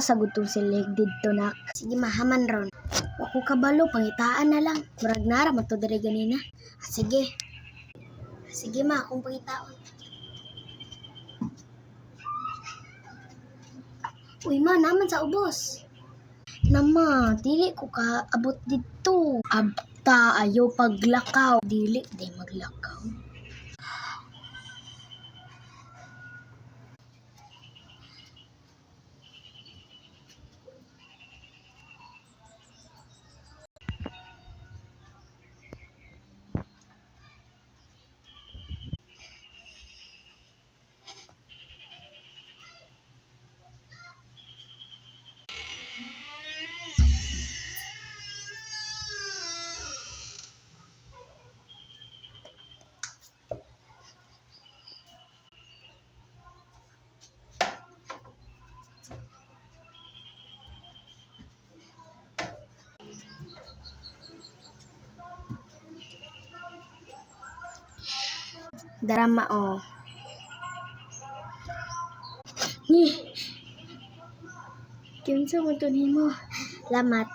sagud tong silig didto nak. Sige mahaman ron. Ako kabalo, pangitaan na lang. Murag nara man to diri ganina. Sige. Sige ma, akong pangitaon. Uy ma, naman sa ubos. Nama, dili ko ka abot dito. Abta, ayaw paglakaw. Dili, di maglakaw. Drama oh. Ni. Kinsa mo to nimo? Lamat.